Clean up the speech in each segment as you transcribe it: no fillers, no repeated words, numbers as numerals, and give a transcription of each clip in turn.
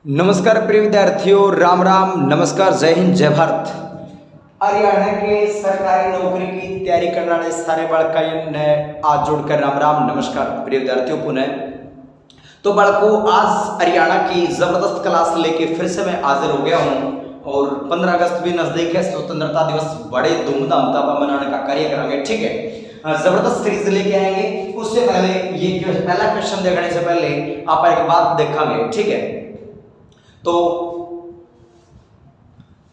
नमस्कार प्रिय विद्यार्थियों, राम राम, नमस्कार, जय हिंद, जय भारत। हरियाणा के सरकारी नौकरी की तैयारी करने वाले सारे बालकों ने आज जोड़कर राम राम, नमस्कार प्रिय विद्यार्थियों पुनः। तो बालकों, आज हरियाणा की जबरदस्त क्लास लेके फिर से मैं हाजिर हो गया हूँ और 15 अगस्त भी नजदीक है। स्वतंत्रता दिवस बड़े धूमधाम मनाने का कार्य करेंगे, ठीक है। जबरदस्त सीरीज लेके आएंगे। उससे पहले ये पहला क्वेश्चन देखने से पहले आप एक बात देखेंगे, ठीक है। तो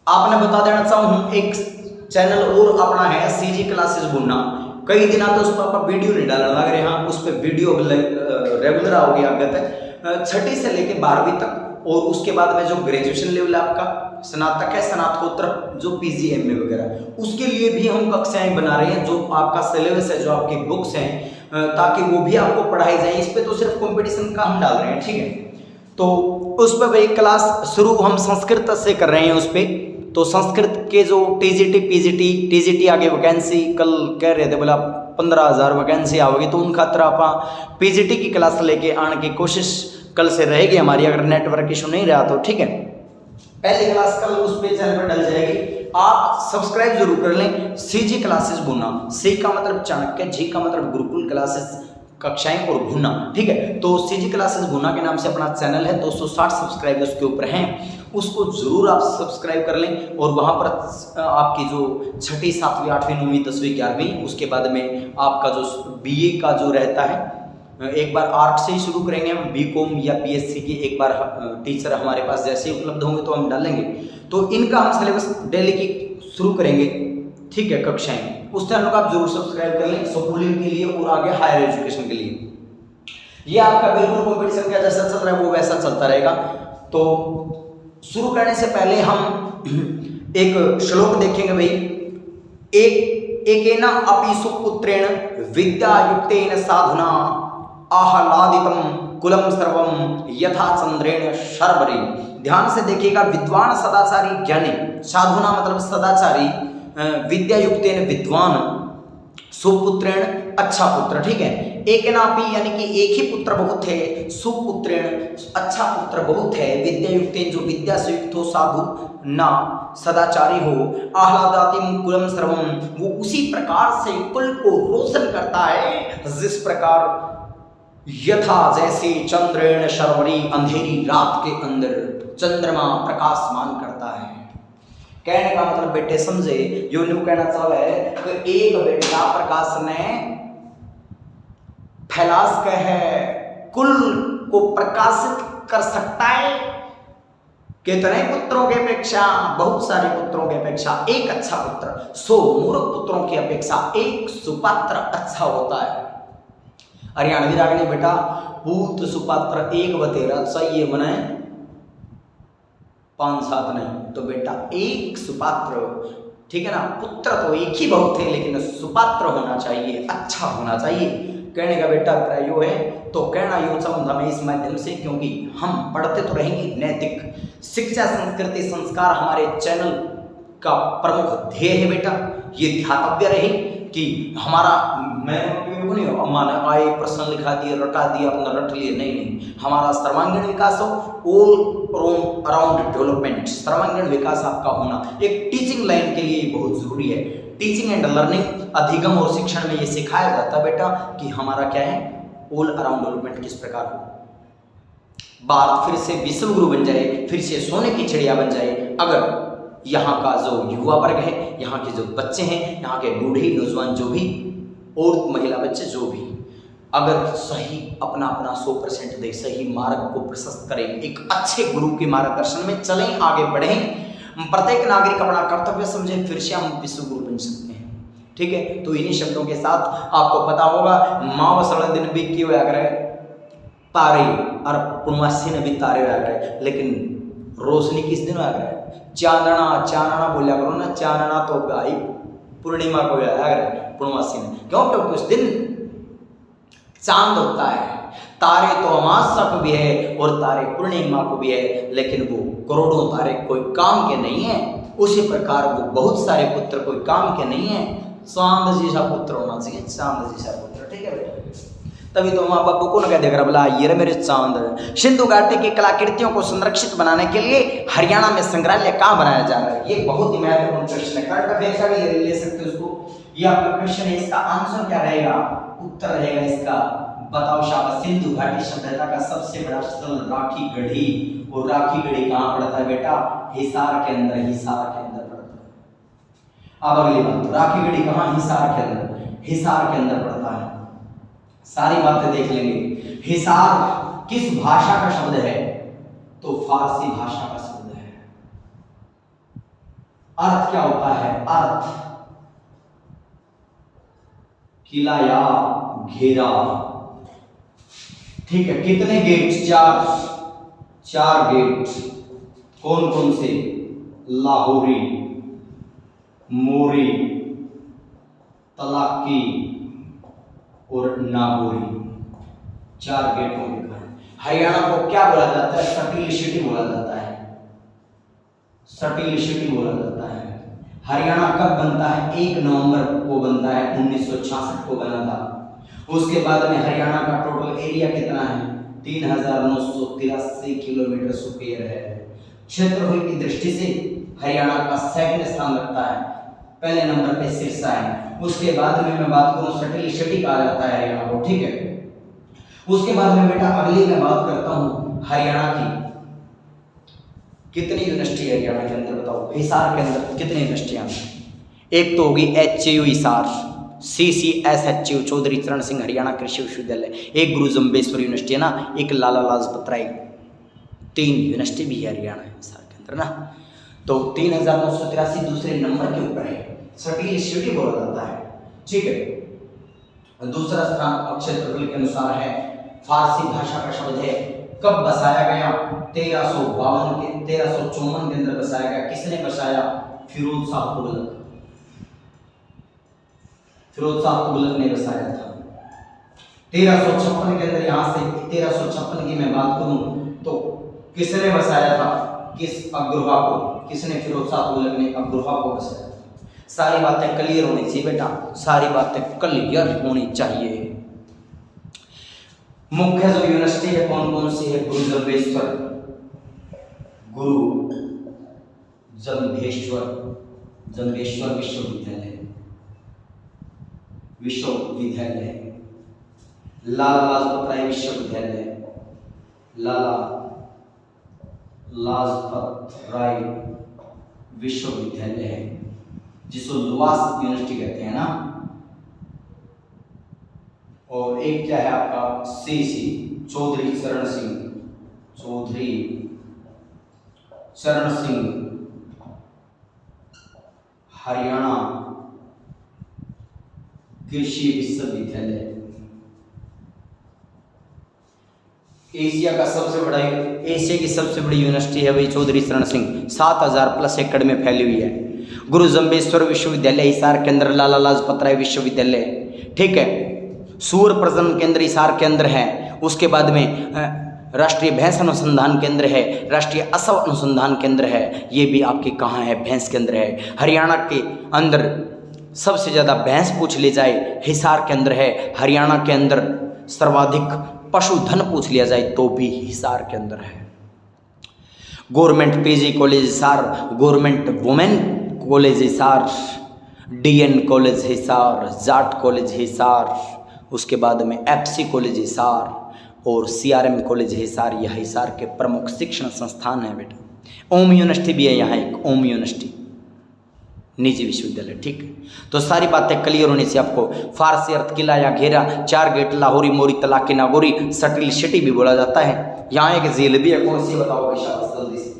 आपने बता देना चाहूँ, एक चैनल और अपना है सीजी क्लासेस भुन्ना। कई दिन तो उस पर वीडियो नहीं डालने लग रहे हैं, उस पर वीडियो रेगुलर आओगे आगे तक, छठी से लेके 12वीं तक, और उसके बाद में जो ग्रेजुएशन लेवल आपका स्नातक है, स्नातकोत्तर जो पीजीएमए वगैरह, उसके लिए भी हम कक्षाएं बना रहे हैं। जो आपका सिलेबस है, जो आपकी बुक्स हैं, ताकि वो भी आपको पढ़ाई जाए। इस पे तो सिर्फ कंपटीशन का हम डाल रहे हैं, ठीक है। तो उस पर भाई क्लास शुरू हम संस्कृत से कर रहे हैं उस पर। तो संस्कृत के जो टीजीटी आगे वैकेंसी कल कह रहे थे, बोला 15,000 वैकेंसी आओगी, तो उन खातर आप पीजीटी की क्लास लेके आने की कोशिश कल से रहेगी हमारी, अगर नेटवर्क इशू नहीं रहा तो, ठीक है। पहली क्लास कल उस पे चैनल पर डल जाएगी, आप सब्सक्राइब जरूर कर लें। सीजी क्लासेस भुना, सी का मतलब चाणक्य, जी का मतलब गुरुकुल क्लासेस कक्षाएं और भुना, ठीक है। तो सीजी क्लासेस भुना के नाम से अपना चैनल है, 260 सब्सक्राइबर्स के ऊपर हैं, उसको जरूर आप सब्सक्राइब कर लें। और वहां पर आपकी जो छठी, 7वीं, 8वीं, 9वीं, 10वीं, 11वीं, उसके बाद में आपका जो बीए का जो रहता है, एक बार आर्ट से ही शुरू करेंगे हम, बीकॉम या बीएससी की एक बार टीचर हमारे पास जैसे ही उपलब्ध होंगे तो हम डालेंगे। तो इनका हम सिलेबस डेली की शुरू करेंगे, ठीक है, कक्षाएं। उस चैनल को आप जरूर सब्सक्राइब कर लें, स्कूलिंग के लिए और आगे हायर एजुकेशन के लिए। ये आपका बिल्कुल कंपटीशन का जैसा चल रहा है वो वैसा चलता रहेगा। तो शुरू करने से पहले हम एक श्लोक देखेंगे भाई। एकेन अपि सुपुत्रेण विद्यायुक्तेन साधुना आह्लादितम कुलम सर्वम यथा चंद्रेण शर्वरी। ध्यान से देखिएगा, विद्वान सदाचारी ज्ञानी, साधुना मतलब सदाचारी, विद्यायुक्तेन विद्वान, सुपुत्रेण अच्छा पुत्र, ठीक है। एकेनापि यानी कि एक ही पुत्र बहुत है, सुपुत्रेण अच्छा पुत्र बहुत है, विद्यायुक्तेन जो विद्या से युक्त हो, साधु ना सदाचारी हो, आह्लादातिम कुलम सर्वम वो उसी प्रकार से कुल को रोशन करता है जिस प्रकार यथा जैसे चंद्रेण शर्वरी अंधेरी रात के अंदर चंद्रमा प्रकाशमान करता है। कहने का मतलब बेटे समझे, यो न्यू कहना चाह है कि एक बेटा प्रकाश ने फैलास के है कुल को प्रकाशित कर सकता है। कितने पुत्रों की अपेक्षा, बहुत सारे पुत्रों की अपेक्षा एक अच्छा पुत्र 100 मूर्ख पुत्रों की अपेक्षा एक सुपात्र अच्छा होता है। हरियाणवी रागनी बेटा, पुत्र सुपात्र एक बतेरा चाहिए मने 5-7 नहीं, तो बेटा एक सुपात्र, ठीक है ना। पुत्र तो एक ही बहुत है, लेकिन सुपात्र होना चाहिए, अच्छा होना चाहिए। कहने का बेटा अभिप्राय यो है। तो कहना यो चाहूँगा मैं इस माध्यम से, क्योंकि हम पढ़ते तो रहेंगे, नैतिक शिक्षा, संस्कृति, संस्कार हमारे चैनल का प्रमुख ध्येय है बेटा। ये ध्यातव्य रहे कि हमारा माने आए प्रश्न लिखा दिए, रटा दिया, अपना रट लिए, नहीं, हमारा सर्वांगीण विकास हो, ऑल अराउंड डेवलपमेंट, सर्वांगीण विकास आपका होना एक टीचिंग लाइन के लिए बहुत जरूरी है। टीचिंग एंड लर्निंग, अधिगम और शिक्षण में ये सिखाया जाता है बेटा कि हमारा क्या है, ऑल अराउंड डेवलपमेंट किस प्रकार हो, भारत फिर से विश्व गुरु बन जाए, फिर से सोने की चिड़िया बन जाए। अगर यहाँ का जो युवा वर्ग है, यहाँ के जो बच्चे हैं, यहाँ के बूढ़े नौजवान जो भी, और महिला बच्चे जो भी, अगर सही अपना 100% दे, सही मार्ग को प्रशस्त करें, एक अच्छे गुरु के मार्गदर्शन में चलें, आगे बढ़ें, प्रत्येक नागरिक अपना कर्तव्य समझे, फिर से हम विश्व गुरु बन सकते हैं, ठीक है। तो इन्हीं शब्दों के साथ आपको पता होगा, माँ सड़क दिन भी क्यों आ करे तारे और पूर्णमासी ने भी तारे आ करे, लेकिन रोशनी किस दिन आ करे, चांदना, चांदना बोलिया करो ना, चांदना तो भाई पूर्णिमा को आया करे, पूर्णमासी ने, क्यों, क्योंकि उस दिन चांद होता है। तारे तो अमावस्या को भी है और तारे पूर्णिमा को भी है, लेकिन वो करोड़ों तारे कोई काम के नहीं है। उसी प्रकार वो बहुत सारे पुत्र कोई काम के नहीं है। चांद जैसा पुत्र होना चाहिए, चांद जैसा पुत्र, ठीक है बेटा। तभी तो माँ बापू को न कह देकर बोला ये रे मेरे चांद। सिंधु घाटी की कलाकृतियों को संरक्षित बनाने के लिए हरियाणा में संग्रहालय कहाँ बनाया जा रहा है? ये बहुत ही महत्वपूर्ण प्रश्न है, करंट अफेयर का भी ले सकते हो उसको। ये आपका क्वेश्चन है, इसका आंसर क्या रहेगा? उत्तर रहेगा इसका, बताओ शाबाश। सिंधु घाटी सभ्यता का सबसे बड़ा स्थल राखी गढ़ी, और राखी गढ़ी कहाँ पड़ता है बेटा? हिसार के अंदर, हिसार के अंदर पड़ता है। अब अगली बात, राखी गढ़ी कहाँ? हिसार के अंदर, हिसार के अंदर पड़ता है। सारी बातें देख लेंगे। हिसार किस भाषा का शब्द है? तो फारसी भाषा का शब्द है। अर्थ क्या होता है? अर्थ किला या घेरा, ठीक है। कितने गेट? चार गेट। कौन कौन से? लाहौरी, मोरी, तलाकी और नागौरी, 4 गेटों के कारण हरियाणा को क्या बोला जाता है? सटील सिटी बोला जाता है, सटील सिटी बोला जाता है। हरियाणा कब बनता है? 1 नवंबर को बनता है, 1966 को बना था। उसके बाद में हरियाणा का टोटल एरिया कितना है? 3983 किलोमीटर स्क्वायर है। क्षेत्रफल की दृष्टि से हरियाणा का 2nd स्थान रखता है, पहले नंबर पे सिरसा है। उसके बाद में मैं बात करूं, सटील सिटी कहा जाता है हरियाणा को, ठीक है। उसके बाद में बेटा अगली मैं बात करता हूं हरियाणा की कितनी यूनिवर्सिटी है हरियाणा के अंदर, बताओ। हिसार के अंदर कितनी यूनिवर्सिटियां? एक तो होगी HU हिसार, CCSHU चौधरी चरण सिंह हरियाणा कृषि विश्वविद्यालय, एक गुरु जम्बेश्वर यूनिवर्सिटी है ना, एक लाला लाजपत राय, 3 यूनिवर्सिटी भी है हरियाणा हिसार के अंदर ना। तो 3983 दूसरे नंबर के ऊपर है, सटील सिटी बोला जाता है, ठीक है। दूसरा स्थान क्षेत्रफल के अनुसार है, फारसी भाषा का शब्द है। कब बसाया गया? 1354 के अंदर बसाया गया। किसने बसाया? फिरोज शाह तुगलक, फिरोज शाह तुगलक ने बसाया था 1356 के अंदर। यहां से 1356 की मैं बात करूं तो किसने बसाया था? किस अग्रहा को? किसने? फिरोज शाह तुगलक ने अग्रहा को बसाया। सारी बातें क्लियर होनी चाहिए बेटा, सारी बातें क्लियर होनी चाहिए। मुख्य जो यूनिवर्सिटी है कौन कौन सी है? गुरु जम्बेश्वर, गुरु जम्बेश्वर विश्वविद्यालय, लाला लाजपत राय विश्वविद्यालय, लाला लाजपत राय विश्वविद्यालय है, जिसको लुवास यूनिवर्सिटी कहते हैं ना। और एक क्या है आपका? CC चौधरी चरण सिंह हरियाणा कृषि विश्वविद्यालय। एशिया की सबसे बड़ी यूनिवर्सिटी है भाई चौधरी चरण सिंह, 7000+ एकड़ में फैली हुई है। गुरु जम्बेश्वर विश्वविद्यालय हिसार के अंदर, लाला लाजपत राय विश्वविद्यालय, ठीक है। सूर प्रजनन केंद्र हिसार के अंदर है। उसके बाद में राष्ट्रीय भैंस अनुसंधान केंद्र है, राष्ट्रीय असव अनुसंधान केंद्र है, ये भी आपके कहाँ है? भैंस के अंदर है। हरियाणा के अंदर सबसे ज़्यादा भैंस पूछ ली जाए हिसार के अंदर है। हरियाणा के अंदर सर्वाधिक पशुधन पूछ लिया जाए तो भी हिसार के अंदर है। Government PG college Hisar, government women college Hisar, DN college Hisar, Jat college Hisar, उसके बाद में FC कॉलेज हिसार और CRM कॉलेज हिसार, यह हिसार के प्रमुख शिक्षण संस्थान है बेटा। ओम यूनिवर्सिटी भी है यहाँ, एक ओम यूनिवर्सिटी निजी विश्वविद्यालय, ठीक। तो सारी बातें क्लियर होनी चाहिए आपको। फारसी अर्थ किला या घेरा, 4 गेट, लाहौरी, मोरी, तलाकी, नागौरी, सटील सिटी भी बोला जाता है। यहाँ एक झील भी है, कौन सी बताओ भाई शाबाश जल्दी से?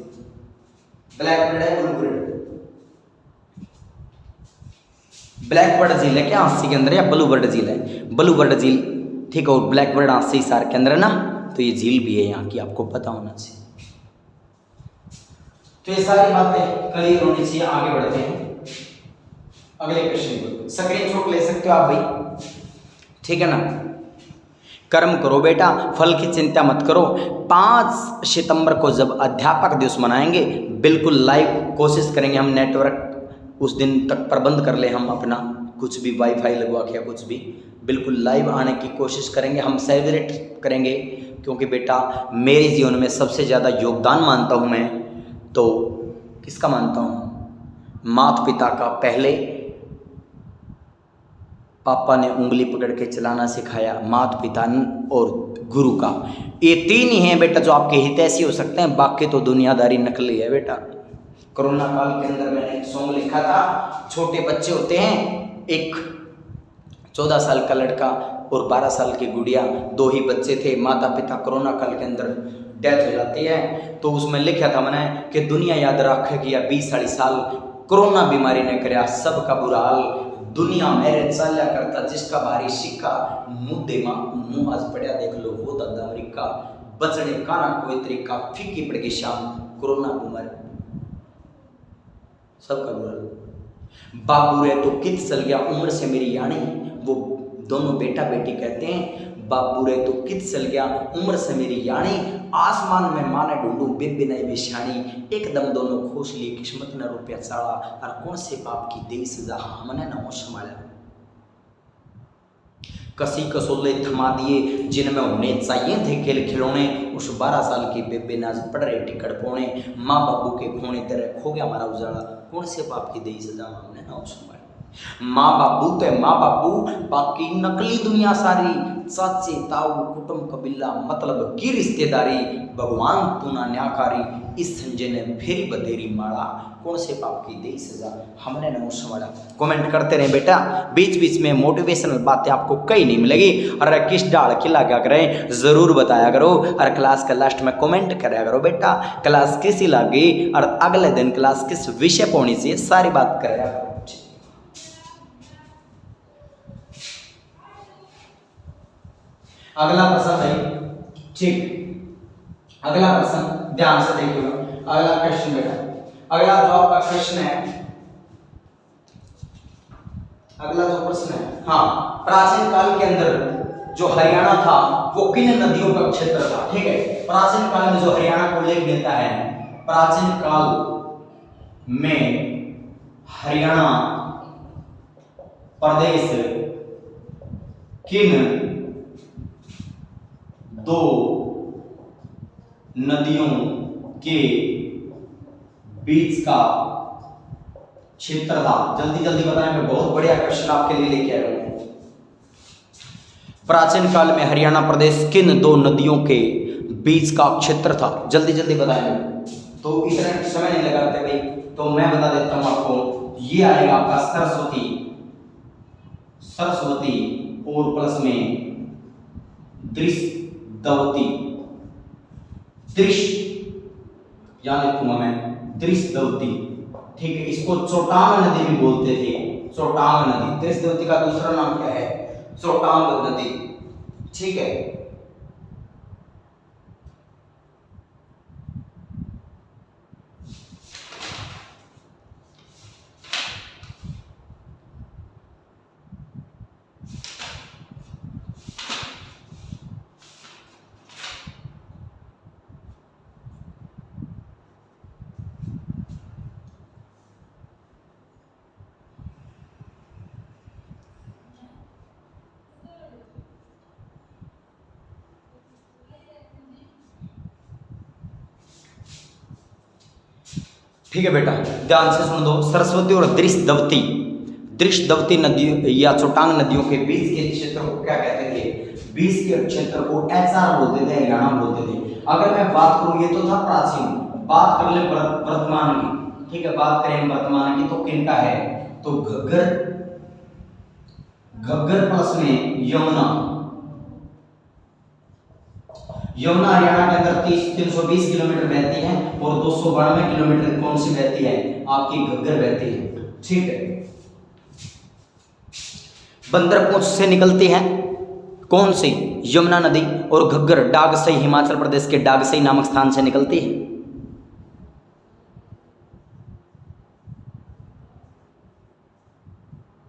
ब्लैकबर्ड है, ब्लैकबर्ड झील है क्या हांसी के अंदर, या ब्लूबर्ड झील है? ब्लूबर्ड झील, ठीक है। और ब्लैकबर्ड हांसी हिसार के अंदर है ना, तो ये झील भी है यहाँ की, आपको पता होना चाहिए। तो ये सारी बातें क्लियर होनी चाहिए। आगे बढ़ते हैं अगले क्वेश्चन को। स्क्रीनशॉट ले सकते हो आप भाई, ठीक है ना। कर्म करो बेटा, फल की चिंता मत करो। 5 सितंबर को जब अध्यापक दिवस मनाएंगे, बिल्कुल लाइव कोशिश करेंगे हम, नेटवर्क उस दिन तक प्रबंध कर ले हम अपना, कुछ भी वाईफाई लगवा के या कुछ भी, बिल्कुल लाइव आने की कोशिश करेंगे, हम सेलिब्रेट करेंगे, क्योंकि बेटा मेरे जीवन में सबसे ज़्यादा योगदान मानता हूँ मैं तो किसका मानता हूँ, माता पिता का। पहले पापा ने उंगली पकड़ के चलाना सिखाया, माता पिता और गुरु का, ये तीन ही हैं बेटा जो आपके हितैषी हो सकते हैं, बाकी तो दुनियादारी नकली है बेटा। कोरोना काल के अंदर मैंने एक सॉन्ग लिखा था, छोटे बच्चे होते हैं, एक 14 साल का लड़का और 12 साल की गुड़िया, दो ही बच्चे थे, माता पिता कोरोना काल के अंदर डेथ हो जाती है। तो उसमें लिखा था मैंने कि दुनिया याद रखेगी या 20-40 साल कोरोना बीमारी ने कराया सबका बुरा हाल, दुनिया मेरे चाल्या करता जिसका भारी सिक्का, मुंह आज पड़िया देख लो वो दादा अमरीका, बचने का ना कोई तरीका, फीकी पड़ गई शाम कोरोना बीमारी सबका बुरा हाल। बाबू रे तो कित चल गया उम्र से मेरी यानी, वो दोनों बेटा बेटी कहते हैं, बाबू रे तो कित चल गया उम्र से मेरी यानी, आसमान में माने ढूंढू बेबे नई बिछानी, एकदम दोनों खोस लिए किस्मत न रुपया चाड़ा, और कौन से पाप की देई सजा हमने न हो संभाला। कसी कसोले थमा दिए जिनमें होने चाहिए थे खेल खिलौने, उस 12 साल की बेबे नाज पड़ रहे टिकट पौने, माँ बाबू के खोने तरह खो गया हमारा उजाला, कौन से पाप की देई सजा हमने न हो संभाला। माँ बाबू तो माँ बाबू, बाकी नकली दुनिया सारी, चाचे ताऊ कुटुंब कबीला मतलब की रिश्तेदारी, भगवान तू ना न्याकारी, इस संजय ने फेरी बधेरी माला, कौन से पाप की देई सजा हमने न संभाला। कमेंट करते रहे बेटा, बीच बीच में मोटिवेशनल बातें आपको कहीं नहीं मिलेगी, और किस डाल खिला क्या करें जरूर बताया करो, और क्लास के लास्ट में कमेंट कराया करो बेटा क्लास कैसी लगी, और अगले दिन क्लास किस विषय पढ़नी चाहिए सारी बात कराया करो। अगला प्रश्न है, ठीक, अगला प्रश्न ध्यान से देखिएगा, अगला क्वेश्चन बेटा, अगला जो आपका क्वेश्चन है, अगला जो प्रश्न है, हाँ, प्राचीन काल के अंदर जो हरियाणा था वो किन नदियों का क्षेत्र था। ठीक है, प्राचीन काल में जो हरियाणा को उल्लेख मिलता है, प्राचीन काल में हरियाणा प्रदेश किन दो नदियों के बीच का क्षेत्र था। जल्दी जल्दी बताएं, मैं बहुत बढ़िया क्वेश्चन आपके लिए लेके आया हूं। प्राचीन काल में हरियाणा प्रदेश किन दो नदियों के बीच का क्षेत्र था, जल्दी जल्दी बताएं, तो इतना समय नहीं लगाते भाई, तो मैं बता देता हूं आपको, ये आएगा आपका सरस्वती और प्लस में दृष्टवती, यहां लिखूंगा मैं दृष्टवती। ठीक है, इसको चोटांग नदी भी बोलते थे, चोटांग नदी, दृष्टवती का दूसरा नाम क्या है, चोटांग नदी। ठीक है, ठीक है बेटा, ध्यान से सुन दो, सरस्वती और दृष्टवती नदी या चोटांग नदियों के बीच के क्षेत्र को क्या कहते थे, बीच के क्षेत्र को एचआर बोलते थे, हरियाणा बोलते थे। अगर मैं बात करूं, ये तो था प्राचीन, बात कर ले वर्तमान की। ठीक है, बात करें वर्तमान की तो किनका है, तो घग्गर प्लस में यमुना हरियाणा के अंदर 320 किलोमीटर बहती है, और 292 किलोमीटर कौन सी बहती है, आपकी घग्गर बहती है। ठीक है, बंदरपूंछ से निकलती है कौन सी, यमुना नदी, और घग्गर डागसई, हिमाचल प्रदेश के डागसई नामक स्थान से निकलती है।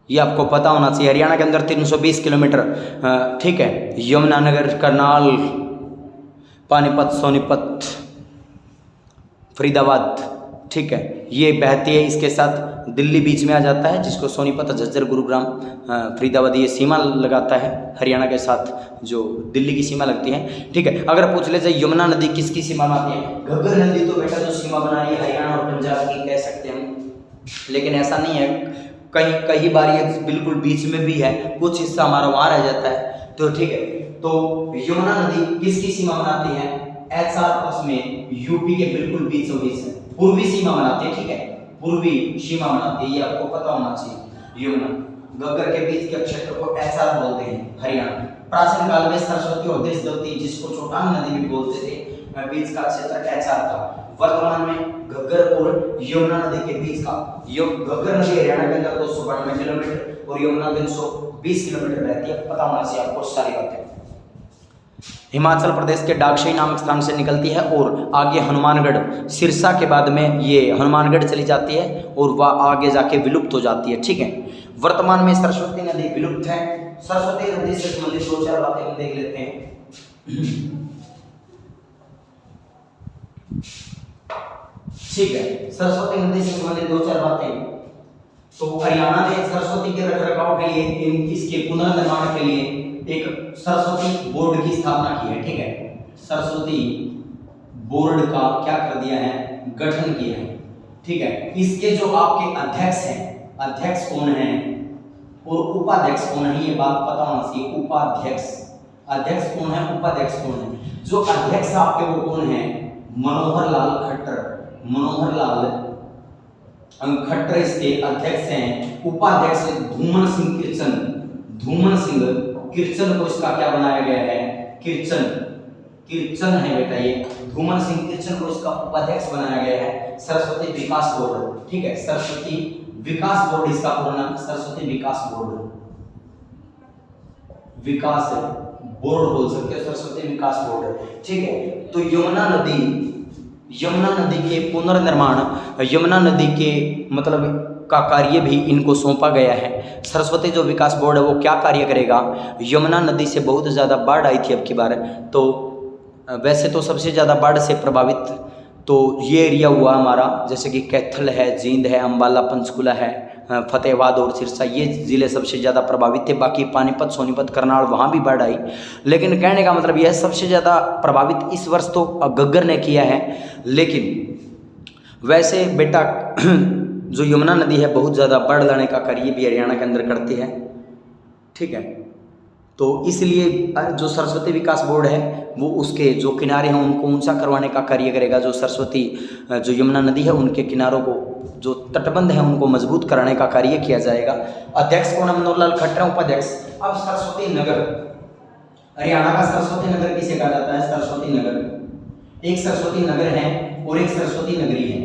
ये आपको पता होना चाहिए, हरियाणा के अंदर 320 किलोमीटर। ठीक है, यमुनानगर, करनाल, पानीपत, सोनीपत, फरीदाबाद, ठीक है, ये बहती है, इसके साथ दिल्ली बीच में आ जाता है, जिसको सोनीपत, झज्जर, गुरुग्राम, फरीदाबाद ये सीमा लगाता है हरियाणा के साथ, जो दिल्ली की सीमा लगती है। ठीक है, अगर पूछ ले जाए यमुना नदी किसकी सीमा में आती है, घग्गर नदी तो बेटा जो सीमा बना रही है हरियाणा और पंजाब की कह सकते हैं हम, लेकिन ऐसा नहीं है, कई बार ये बिल्कुल बीच में भी है, कुछ हिस्सा हमारा वहाँ रह जाता है। तो ठीक है, तो यमुना नदी किसकी सीमा बनाती है, HR प्लस में यूपी के बिल्कुल बीचों बीच है, पूर्वी सीमा बनाती है। ठीक है, पूर्वी सीमा बनाती है, ये आपको पता होना चाहिए। यमुना घग्गर के बीच के क्षेत्र को HR बोलते हैं हरियाणा। प्राचीन काल में सरस्वती और देशदत्ती, जिसको छोटांग नदी भी बोलते थे, बीच का क्षेत्र HR था। वर्तमान में घग्गर और यमुना नदी के बीच का, घग्गर नदी हरियाणा के अंदर 292 किलोमीटर और यमुना 320 किलोमीटर रहती है, पता होना चाहिए आपको सारी बातें। हिमाचल प्रदेश के डाकशई नामक स्थान से निकलती है और आगे हनुमानगढ़, सिरसा के बाद में ये हनुमानगढ़ चली जाती है और वह आगे जाके विलुप्त हो जाती है। ठीक है, वर्तमान में सरस्वती नदी विलुप्त है। सरस्वती नदी से संबंधित 2-4 बातें हम देख लेते हैं। ठीक है, सरस्वती नदी से संबंधित 2-4 बातें। तो हरियाणा ने सरस्वती के रखरखाव के लिए, इसके पुनर्निर्माण के लिए एक सरस्वती बोर्ड की स्थापना की है। ठीक है, सरस्वती बोर्ड का क्या कर दिया है, गठन किया है। ठीक है, इसके जो आपके अध्यक्ष हैं, अध्यक्ष कौन है और उपाध्यक्ष कौन है, ये बात पता होना चाहिए। उपाध्यक्ष, अध्यक्ष कौन है, उपाध्यक्ष कौन है। जो अध्यक्ष आपके वो कौन है, मनोहर लाल खट्टर, मनोहर लाल खट्टर इसके अध्यक्ष हैं। उपाध्यक्ष धूमन सिंह किरचन, धूमन सिंह किरचन को इसका क्या बनाया गया है, किरचन, किरचन है बेटा ये, धूमन सिंह किरचन को इसका उपाध्यक्ष बनाया गया है। सरस्वती विकास बोर्ड, ठीक है, सरस्वती विकास बोर्ड इसका पूरा नाम, सरस्वती विकास बोर्ड, विकास बोर्ड बोल सकते हैं, सरस्वती विकास बोर्ड। ठीक है, तो यमुना नदी के पुनर्निर्माण, यमुना नदी के मतलब का कार्य भी इनको सौंपा गया है। सरस्वती जो विकास बोर्ड है वो क्या कार्य करेगा, यमुना नदी से बहुत ज़्यादा बाढ़ आई थी अब की बार, तो वैसे तो सबसे ज़्यादा बाढ़ से प्रभावित तो ये एरिया हुआ हमारा, जैसे कि कैथल है, जींद है, अम्बाला, पंचकुला है, फतेहाबाद और सिरसा, ये ज़िले सबसे ज़्यादा प्रभावित थे। बाकी पानीपत, सोनीपत, करनाल वहाँ भी बाढ़ आई, लेकिन कहने का मतलब यह सबसे ज़्यादा प्रभावित इस वर्ष तो घग्गर ने किया है। लेकिन वैसे बेटा जो यमुना नदी है बहुत ज़्यादा बाढ़ लाने का कार्य भी हरियाणा के अंदर करती है। ठीक है, तो इसलिए जो सरस्वती विकास बोर्ड है वो उसके जो किनारे हैं उनको ऊंचा करवाने का कार्य करेगा। जो सरस्वती जो यमुना नदी है उनके किनारों को, जो तटबंध है उनको मजबूत कराने का कार्य किया जाएगा। अध्यक्ष कौन है, मनोहर लाल खट्टर, उपाध्यक्ष। अब सरस्वती नगर, हरियाणा का सरस्वती नगर किसे कहा जाता है, सरस्वती नगर। एक सरस्वती नगर है और एक सरस्वती नगरी है,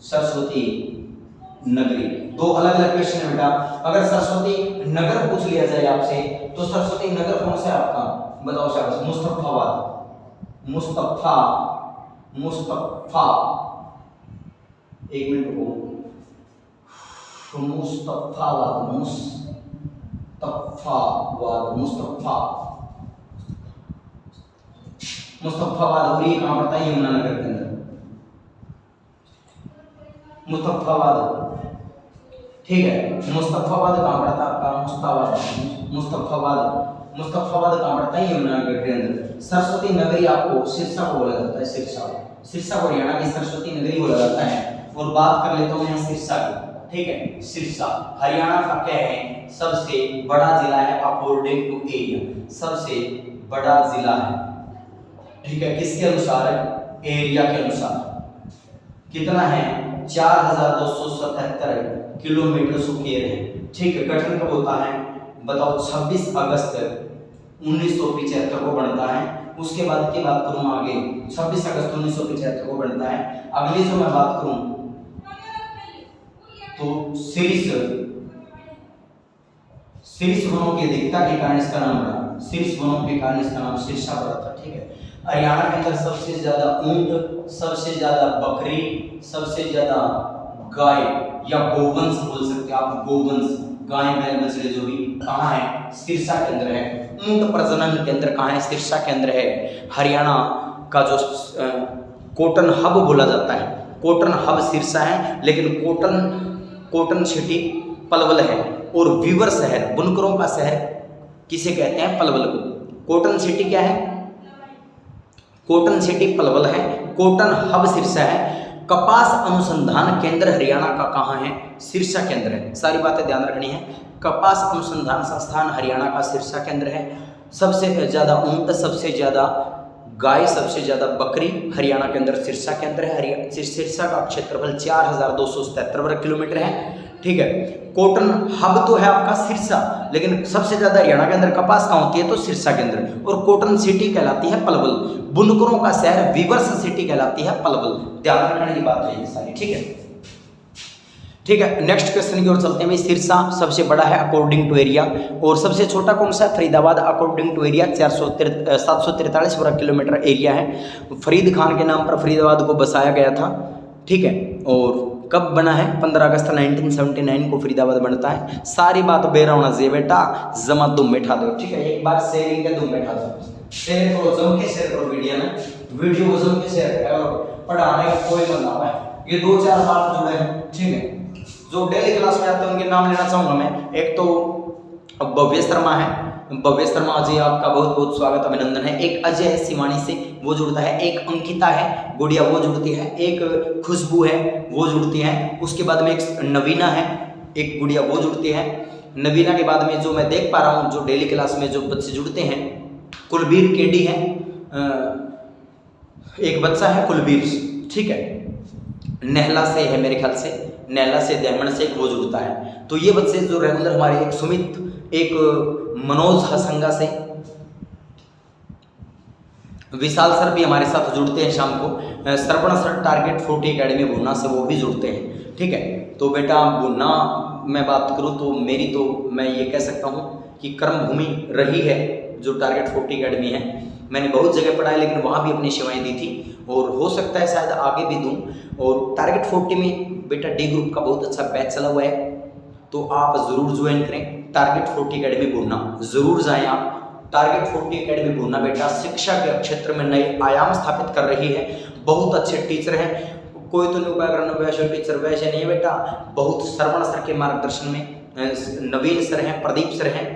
सरस्वती नगरी, दो अलग अलग क्वेश्चन है बेटा। अगर सरस्वती नगर पूछ लिया जाए आपसे तो सरस्वती नगर कौन सा है आपका, बताओ शाबाश, मुस्तफाबाद, मुस्तफा, एक मिनट रुको, मुस्तफाबाद, मुस्तफाबाद और ये कहाँ पड़ता है, यमुनानगर के अंदर, मुस्तफाबाद। ठीक है, मुस्तफाबाद कहाँ पड़ता है आपका, मुस्तफाबाद कहाँ पड़ता है, यमुनानगर के अंदर। सरस्वती नगरी आपको सिरसा को बोला जाता है, सिरसा को हरियाणा की सरस्वती नगरी बोला जाता है। और बात कर लेता हूँ यहाँ सिरसा की। ठीक है, सिरसा हरियाणा का क्या है, सबसे बड़ा जिला है अकॉर्डिंग टू एरिया, सबसे बड़ा जिला है। ठीक है, किसके अनुसार है, एरिया के अनुसार। कितना है, 4277 किलोमीटर स्क्वायर है। ठीक है, गठन कब होता है बताओ, 26 अगस्त 1975 को बनता है। उसके बाद की बात करूं आगे, 26 अगस्त 1975 को बनता है। अगली जो मैं बात करूं तो शीर्ष वनों की अधिकता के कारण इसका नाम पड़ा, शीर्ष वनों के कारण इसका नाम सिरसा पड़ा था। ठीक है, हरियाणा के अंदर सबसे ज्यादा ऊंट, सबसे ज्यादा बकरी, सबसे ज्यादा गाय या गोवंश बोल सकते हैं आप, गोवंश, गाय बैल बछड़े जो भी, कहाँ है, सिरसा के अंदर है। ऊंट प्रजनन के अंदर कहाँ है, सिरसा के अंदर है। हरियाणा का जो कॉटन हब बोला जाता है, कॉटन हब सिरसा है, लेकिन कॉटन सिटी पलवल है। और वीवर शहर, बुनकरों का शहर किसे कहते हैं? पलवल को। कॉटन सिटी क्या है? कॉटन सिटी पलवल है। कॉटन हब सिरसा है। कपास अनुसंधान केंद्र हरियाणा का कहाँ है? सिरसा केंद्र है। सारी बातें ध्यान रखनी है। कपास अनुसंधान संस्थान हरियाणा का सिरसा केंद्र है। सबसे ज़्यादा ऊंट, सबसे ज़्यादा गाय, सबसे ज़्यादा बकरी हरियाणा के अंदर सिरसा केंद्र है। सिरसा का क्षेत्रफल 4277 वर्ग किलोमीटर है। ठीक है, कॉटन हब तो है आपका सिरसा, लेकिन सबसे ज़्यादा हरियाणा के अंदर कपास कहाँ होती है? तो सिरसा के अंदर। और कॉटन सिटी कहलाती है पलवल। बुनकरों का शहर वीवर्स सिटी कहलाती है पलवल। ध्यान रखने की बात है ये सारी। ठीक है, ठीक है। नेक्स्ट क्वेश्चन की ओर चलते हैं भाई। सिरसा सबसे बड़ा है अकॉर्डिंग टू एरिया, और सबसे छोटा कौन सा? फरीदाबाद अकॉर्डिंग टू एरिया 743 वर्ग किलोमीटर एरिया है। फरीद खान के नाम पर फरीदाबाद को बसाया गया था। ठीक है, और कब बना है? 15 अगस्त 1979 को फरीदाबाद बनता है। सारी बात बेरा होना चाहिए बेटा, जमा दुम बैठा दो। ठीक है, एक बार शेयरिंग के दुम बैठा दो। शेयर करो, जम के शेयर करो वीडियो को जम के शेयर करो। पढ़ाने का कोई मतलब है, ये 2-4 बात जुड़े हैं। ठीक है, जो डेली क्लास में आते हैं उनके नाम लेना चाहूँगा मैं। एक तो भव्य शर्मा है। भव्य शर्मा जी, आपका बहुत बहुत स्वागत, अभिनंदन है। एक अजय है सिवानी से, वो जुड़ता है। एक अंकिता है गुड़िया, वो जुड़ती है। एक खुशबू है, वो जुड़ती है। उसके बाद में एक नवीना है, एक गुड़िया, वो जुड़ती है। नवीना के बाद में जो मैं देख पा रहा हूँ, जो डेली क्लास में जो बच्चे जुड़ते हैं, कुलबीर केडी है, एक बच्चा है कुलबीर। ठीक है, नहला से है मेरे ख्याल से, नैला से, दहमन से वो जुड़ता है। तो ये बच्चे जो रेगुलर हमारे, एक सुमित, एक मनोज हसंगा से, विशाल सर भी हमारे साथ जुड़ते हैं शाम को। श्रवण सर टारगेट 40 एकेडमी भुन्ना से, वो भी जुड़ते हैं। ठीक है, तो बेटा भुन्ना मैं बात करूँ तो मेरी तो मैं ये कह सकता हूँ कि कर्म भूमि रही है जो टारगेट 40 एकेडमी है। मैंने बहुत जगह पढ़ा है, लेकिन वहाँ भी अपनी सेवाएं दी थी, और हो सकता है शायद आगे भी दूँ। और टारगेट 40 में बेटा डी ग्रुप का बहुत अच्छा बैच चला हुआ है, तो आप ज़रूर ज्वाइन करें। टारगेट 40 एकेडमी भुन्ना ज़रूर जाएं आप। टारगेट 40 एकेडमी भुन्ना बेटा शिक्षा के क्षेत्र में नए आयाम स्थापित कर रही है। बहुत अच्छे टीचर हैं, कोई तो नहीं करना वैसे टीचर वैसे नहीं है बेटा। बहुत श्रवण सर के मार्गदर्शन में नवीन सर हैं, प्रदीप सर हैं,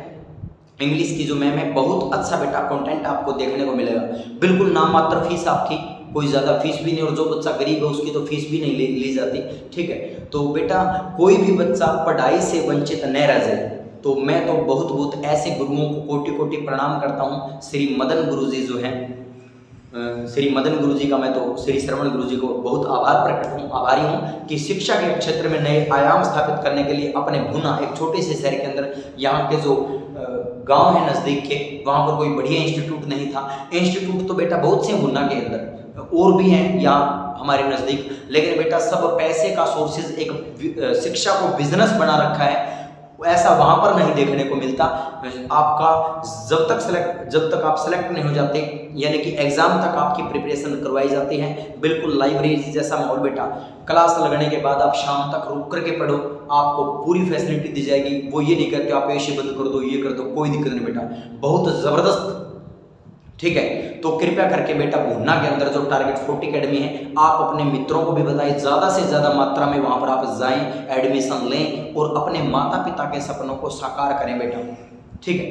इंग्लिश की जो मैम है, बहुत अच्छा बेटा कंटेंट आपको देखने को मिलेगा। बिल्कुल नाम मात्र फीस आपकी, कोई ज़्यादा फीस भी नहीं, और जो बच्चा गरीब है उसकी तो फीस भी नहीं ली जाती। ठीक है, तो बेटा कोई भी बच्चा पढ़ाई से वंचित न रह जाए। तो मैं तो बहुत बहुत ऐसे गुरुओं को कोटि कोटि प्रणाम करता हूँ। श्री मदन गुरुजी जो हैं, श्री मदन गुरुजी का मैं तो श्री श्रवण गुरुजी को बहुत आभारी हूँ कि शिक्षा के क्षेत्र में नए आयाम स्थापित करने के लिए अपने भुना, एक छोटे से शहर के अंदर, यहाँ के जो गांव है नज़दीक के, वहाँ पर कोई बढ़िया इंस्टीट्यूट नहीं था। इंस्टीट्यूट तो बेटा बहुत से भुना के अंदर और भी हैं यहाँ हमारे नज़दीक, लेकिन बेटा सब पैसे का सोर्सेज, एक शिक्षा को बिजनेस बना रखा है, ऐसा वहाँ पर नहीं देखने को मिलता। आपका जब तक आप सेलेक्ट नहीं हो जाते, यानी कि एग्ज़ाम तक आपकी प्रिपरेशन करवाई जाती है। बिल्कुल लाइब्रेरी जैसा माहौल बेटा। क्लास लगने के बाद आप शाम तक रुक करके पढ़ो, आपको पूरी फैसिलिटी दी जाएगी। वो ये नहीं कहते आप ऐसे बंद कर दो, ये कर दो, कोई दिक्कत नहीं बेटा, बहुत ज़बरदस्त। ठीक है, तो कृपया करके बेटा भुन्ना के अंदर जो टारगेट 40 एकेडमी है, आप अपने मित्रों को भी बताएं, ज़्यादा से ज़्यादा मात्रा में वहाँ पर आप जाएं, एडमिशन लें और अपने माता पिता के सपनों को साकार करें बेटा। ठीक है,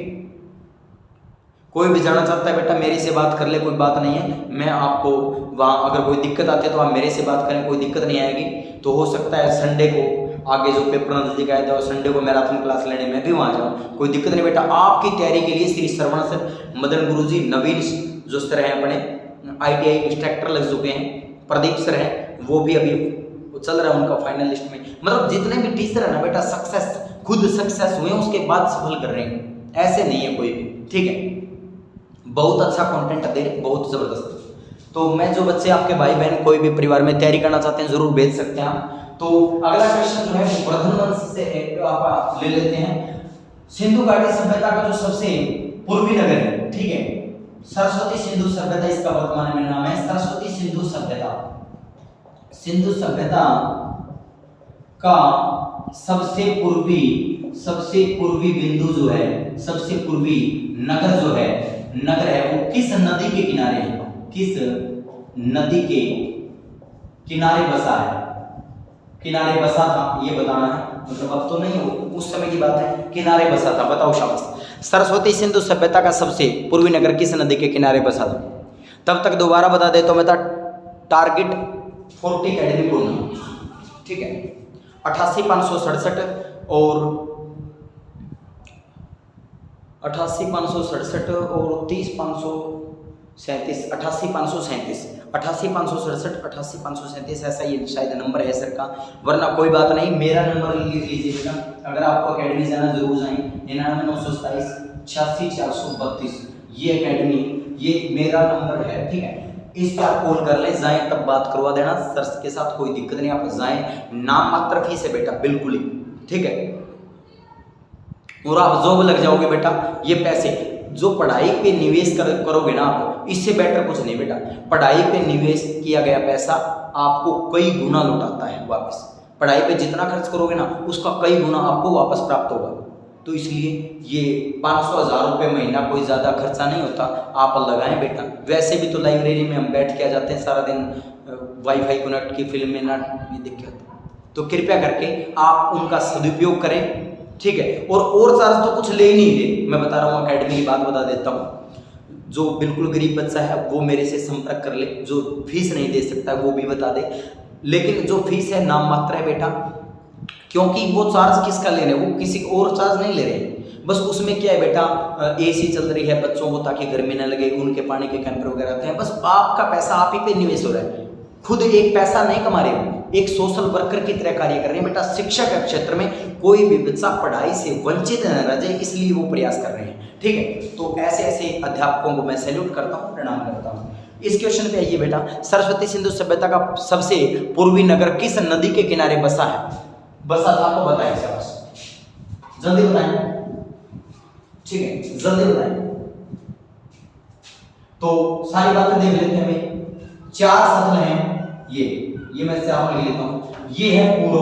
कोई भी जाना चाहता है बेटा मेरे से बात कर ले, कोई बात नहीं है। मैं आपको वहाँ अगर कोई दिक्कत आती है तो आप मेरे से बात करें, कोई दिक्कत नहीं आएगी। तो हो सकता है संडे को आगे जो पेपर नजदीक आया था, संडे को मैराथन क्लास लेने में भी वहाँ जाऊँ, कोई दिक्कत नहीं बेटा। आपकी तैयारी के लिए श्री श्रवण सर, मदन गुरुजी, नवीन जो सर हैं अपने ITI इंस्ट्रक्टर लग चुके हैं, प्रदीप सर हैं, वो भी अभी चल रहा है उनका फाइनल लिस्ट में। मतलब जितने भी टीचर है ना बेटा, सक्सेस खुद सक्सेस हुए उसके बाद सफल कर रहे हैं, ऐसे नहीं है कोई भी। ठीक है, बहुत अच्छा कंटेंट दे रहे, बहुत ज़बरदस्त। तो मैं जो बच्चे आपके भाई बहन कोई भी परिवार में तैयारी करना चाहते हैं ज़रूर भेज सकते हैं आप। तो अगला क्वेश्चन जो है वो वर्धन वंश से आप ले लेते हैं। सिंधु घाटी सभ्यता का जो सबसे पूर्वी नगर है, ठीक है, सरस्वती सिंधु सभ्यता इसका वर्तमान में नाम है, सरस्वती सिंधु सभ्यता। सिंधु सभ्यता का सबसे पूर्वी बिंदु जो है, सबसे पूर्वी नगर जो है, नगर है वो किस नदी के किनारे है? किस नदी के किनारे बसा है, किनारे बसा था ये बताना है, मतलब अब तो नहीं हो, उस समय की बात है, किनारे बसा था। बताओ शाबाश। सरस्वती सिंधु सभ्यता का सबसे पूर्वी नगर किस नदी के किनारे बसा था? तब तक दोबारा बता देता हूं मैं, टारगेट 40 अकेडमिक बोलना, ठीक है। 88,567 और 88,567 और 30,537, 88,537, 88,567, 88,537 ऐसा ये शायद नंबर है सर का, वरना कोई बात नहीं, मेरा नंबर लिख लीजिएगा। अगर आपको अकेडमी जाना जरूर जाएं, 99,927 86,432 ये अकेडमी, ये मेरा नंबर है, ठीक है। इस पर आप कॉल कर ले, जाएं तब बात करवा देना सर के साथ, कोई दिक्कत नहीं, आप जाएं, नाम मात्र फीस है बेटा बिल्कुल ही, ठीक है। और आप जॉब लग जाओगे बेटा, ये पैसे जो पढ़ाई पे निवेश करोगे ना आप, इससे बेटर कुछ नहीं बेटा। पढ़ाई पे निवेश किया गया पैसा आपको कई गुना लौटाता है वापस। पढ़ाई पे जितना खर्च करोगे ना, उसका कई गुना आपको वापस प्राप्त होगा। तो इसलिए ये 500-1000 रुपये महीना कोई ज़्यादा खर्चा नहीं होता, आप लगाएं बेटा। वैसे भी तो लाइब्रेरी में हम बैठ के आ जाते हैं सारा दिन, वाईफाई कनेक्ट की फिल्म में ना ये दिक्कत, तो कृपया करके आप उनका सदुपयोग करें, ठीक है। और चार्ज तो कुछ ले ही नहीं रहे, मैं बता रहा हूँ, अकेडमी की बात बता देता हूँ। जो बिल्कुल गरीब बच्चा है वो मेरे से संपर्क कर ले, जो फीस नहीं दे सकता वो भी बता दे, लेकिन जो फीस है नाम मात्र है बेटा, क्योंकि वो चार्ज किसका ले रहे हैं, वो किसी और चार्ज नहीं ले रहे हैं। बस उसमें क्या है बेटा, एसी चल रही है बच्चों को ताकि गर्मी ना लगे, उनके पानी के कैंपर वगैरह आते हैं, बस आपका पैसा आप ही पे निवेश हो रहा है। खुद एक पैसा नहीं कमा रहे हो, एक सोशल वर्कर की तरह कार्य कर रहे हैं बेटा। शिक्षा के क्षेत्र में कोई भी बच्चा पढ़ाई से वंचित न रह जाए, इसलिए वो प्रयास कर रहे हैं, ठीक है। तो ऐसे ऐसे अध्यापकों को मैं सैल्यूट करता हूँ, प्रणाम करता हूँ। इस क्वेश्चन पे आइए बेटा, सरस्वती सिंधु सभ्यता का सबसे पूर्वी नगर किस नदी के किनारे बसा है? बसा था तो बताएं, शाबाश, जल्दी बताएं, ठीक है, जल्दी बताएं। तो सारी बातें देख लेते हैं हमें। 4 सतह हैं, ये मैं से आपको लिख लेता हूं। ये है पूर्व,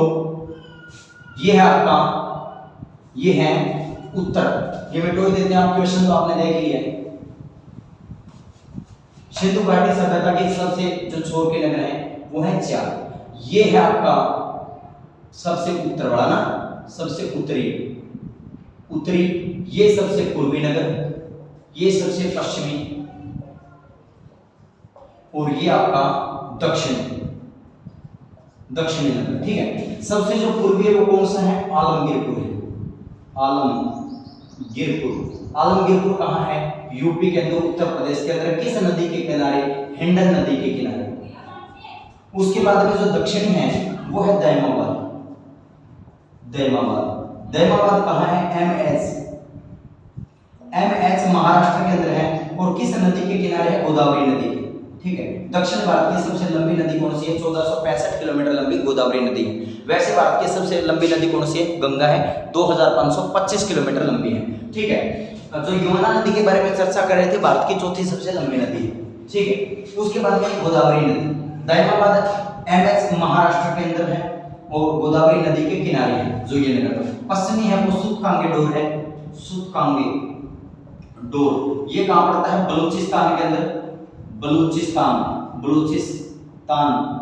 ये है आपका, ये है उत्तर। ये मिटो देते हैं, आप क्वेश्चन तो आपने देख लिया है। सिंधु घाटी सभ्यता के सबसे जो छोर के नगर हैं वो है 4। ये है आपका सबसे उत्तर वाला ना, सबसे उत्तरी, ये सबसे पूर्वी नगर, ये सबसे पश्चिमी, और ये आपका दक्षिणी नगर, ठीक है। सबसे जो पूर्वी है वो कौन सा है? आलमगीरपुर है। आलमगीरपुर कहाँ है? यूपी के अंदर, उत्तर प्रदेश के अंदर। किस नदी के किनारे? हिंडन नदी के किनारे। उसके बाद में जो दक्षिणी है वो है दैमाबाद कहाँ है? एमएच महाराष्ट्र के अंदर है। और किस नदी के किनारे है? गोदावरी नदी के, ठीक है। दक्षिण भारत की सबसे लंबी नदी कौन सी है? 1465 किलोमीटर लंबी गोदावरी नदी है। वैसे भारत की सबसे लंबी नदी कौन सी है? गंगा है, 2525 किलोमीटर लंबी है, ठीक है। जो यमुना नदी के बारे में चर्चा कर रहे थे, भारत की चौथी सबसे लंबी नदी है, ठीक है। उसके बाद में गोदावरी नदी, दैमाबाद एमएच महाराष्ट्र के अंदर है और गोदावरी नदी के किनारे है जो ये नगर। पश्चिमी है वो सूतकांगेडोर है, सूतकांगेडोर। ये कहाँ पड़ता है? बलूचिस्तान के अंदर, बलूचिस्तान।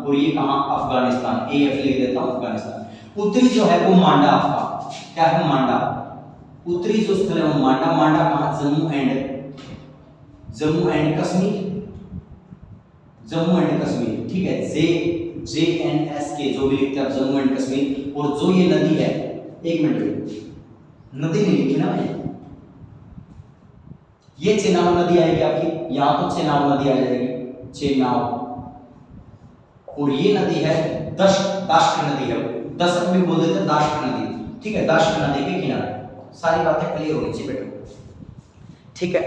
और ये कहाँ? अफगानिस्तान। एफ लिख देता हूँ, अफगानिस्तान। उत्तरी जो है वो मांडा आपका, क्या है? मांडा। उत्तरी जो स्थल है वो मांडा। मांडा कहाँ? जम्मू एंड कश्मीर, ठीक है। JNSK जो भी लिखते हैं आप, जम्मू एंड कश्मीर। और जो ये नदी है, एक मिनट, नदी नहीं लिखी ना मैंने, ये चेनाब नदी आएगी आपकी, यहां तो चेनाब नदी आ जाएगी, चेनाब। और ये नदी है दाश्क नदी है, दशक भी बोल देते हैं, दाश्क नदी, ठीक है। दाश्क नदी के किनारे। सारी बातें क्लियर होनी चाहिए बेटा, ठीक है।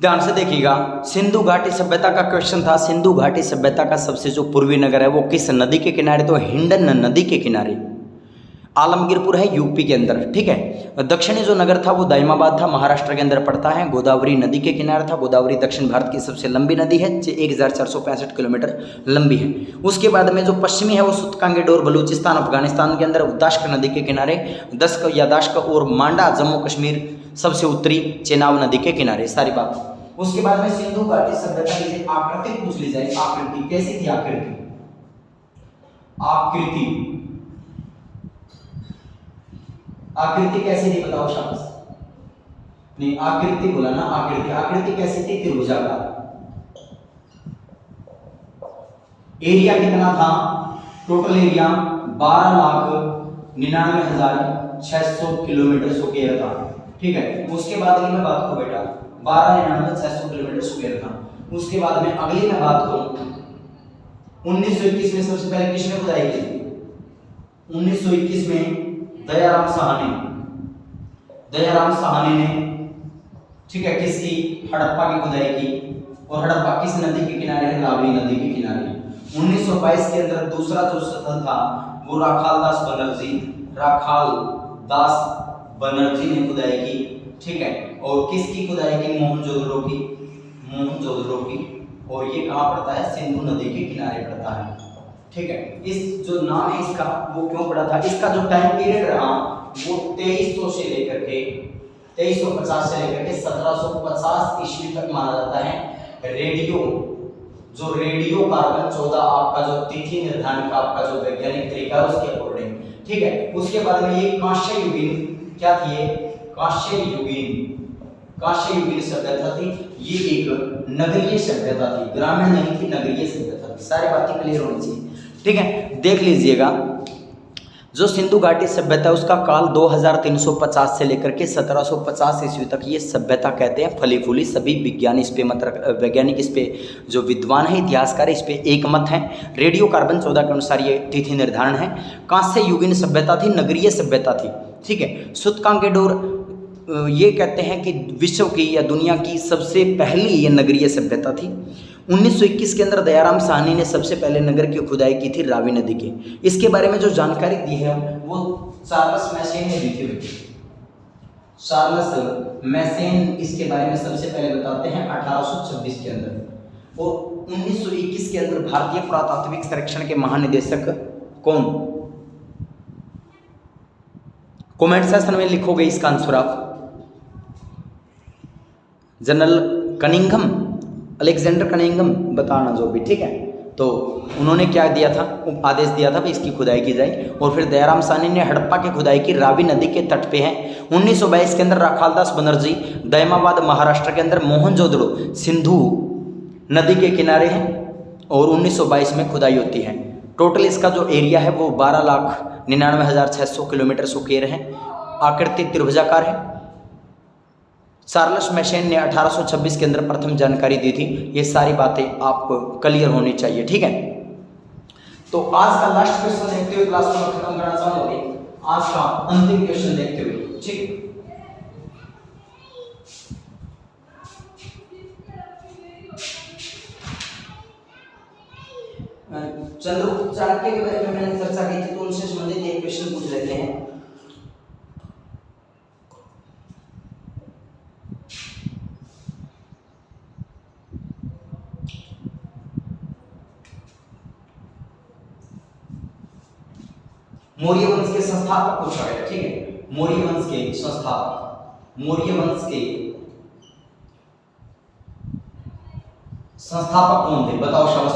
ध्यान से देखिएगा, सिंधु घाटी सभ्यता का क्वेश्चन था। सिंधु घाटी सभ्यता का सबसे जो पूर्वी नगर है वो किस नदी के किनारे? तो हिंडन नदी के किनारे। आलमगीरपुर है यूपी के अंदर, ठीक है। दक्षिणी जो नगर था वो दैमाबाद था, महाराष्ट्र के अंदर पड़ता है। गोदावरी नदी के किनारे था। गोदावरी दक्षिण भारत की सबसे लंबी नदी है, 1465 किलोमीटर लंबी है। उसके बाद में जो पश्चिमी है वो सूतकांगेडोर, बलूचिस्तान, अफगानिस्तान के अंदर, दाश्क नदी के किनारे। दाश्क और मांडा जम्मू कश्मीर, सबसे उत्तरी चेनाब नदी के किनारे। सारी बात। उसके बाद में सिंधु घाटी सभ्यता की आकृति पूछ ली जाए। आकृति कैसी थी? आकृति आकृति, आकृति कैसी थी बताओ शाबाश, नहीं आकृति बोला ना, आकृति, आकृति कैसी थी, त्रिभुजाकार। एरिया कितना था, टोटल एरिया 12,99,600 किलोमीटर स्क्वायर था, ठीक है। उसके बाद की मैं बात करूं बेटा 12,99,600 किलोमीटर स्क्वायर था। उसके बाद में अगली मैं बात करूं 1921 में सबसे पहले किसने खुदाई की, 1921 में दयाराम साहनी ने, ठीक है, किसकी, हड़प्पा की खुदाई की। और हड़प्पा किस नदी के किनारे है, रावी नदी के किनारे। 1922 के अंदर दूसरा जो स्थल था वो राखाल दास बनर्जी ने खुदाई की, ठीक है। और किसकी खुदाई की, मोहनजोदड़ो की। और ये कहाँ पड़ता है, सिंधु नदी के किनारे पड़ता है, ठीक है। इस जो नाम है इसका वो क्यों पड़ा था, इसका जो टाइम पीरियड रहा वो 2350 से लेकर के 1750 ईस्वी तक माना जाता है। रेडियो कार्बन 14 आपका जो तिथि निर्धारण का आपका जो वैज्ञानिक तरीका है उसके अकॉर्डिंग, ठीक है। उसके बाद में ये कांस्य युगीन, क्या थी ये, कांस्य युगीन सभ्यता थी। ये एक नगरीय सभ्यता थी, ग्रामीण नहीं थी, नगरीय सभ्यता थी। सारी बातें क्लियर होनी चाहिए, ठीक है। देख लीजिएगा जो सिंधु घाटी सभ्यता है उसका काल 2350 से लेकर के 1750 ईस्वी तक ये सभ्यता कहते हैं फली फूली। सभी विज्ञान इस पे वैज्ञानिक इस पे जो विद्वान है, इतिहासकार इस पे एक मत है। रेडियो कार्बन 14 के अनुसार ये तिथि निर्धारण है। कांस्य युगीन सभ्यता थी, नगरीय सभ्यता थी, ठीक है। सूतकांकेडोर ये कहते हैं कि विश्व की या दुनिया की सबसे पहली ये नगरीय सभ्यता थी। 1921 के अंदर दयाराम साहनी ने सबसे पहले नगर की खुदाई की थी रावी नदी के। इसके बारे में जो जानकारी दी है वो चार्ल्स मैसेन ने दी थी। चार्ल्स मैसेन इसके बारे में सबसे पहले बताते हैं 1826 के अंदर। और 1921 के अंदर भारतीय पुरातात्विक सर्वेक्षण के महानिदेशक कौन, कमेंट सेक्शन में लिखोगे इसका आंसर आप। जनरल कनिंघम, अलेक्जेंडर कनिंघम बताना जो भी, ठीक है। तो उन्होंने क्या दिया था, आदेश दिया था कि इसकी खुदाई की जाए। और फिर दयाराम साहनी ने हड़प्पा की खुदाई की, रावी नदी के तट पे है। 1922 के अंदर राखालदास बनर्जी दयमाबाद महाराष्ट्र के अंदर मोहनजोदड़ो सिंधु नदी के किनारे है और 1922 में खुदाई होती है। टोटल इसका जो एरिया है वो 12,99,600 किलोमीटर स्क्वायर है। आकृति त्रिभुजाकार है। चार्ल्स मैसेन ने 1826 के अंदर प्रथम जानकारी दी थी। ये सारी बातें आपको क्लियर होनी चाहिए, ठीक है। तो आज का लास्ट क्वेश्चन देखते हुए क्लास को मैं खत्म करना चाहूंगा। आज का अंतिम क्वेश्चन देखते हुए, ठीक। चंद्रगुप्त चाणक्य के बारे में मैंने चर्चा की थी, तो उनसे संबंधित एक क्वेश्चन पूछ लेते हैं। मौर्य वंश के संस्थापक पूछा गया, ठीक है। मौर्य वंश के संस्थापक, मौर्य वंश के संस्थापक कौन थे बताओ शाबाश,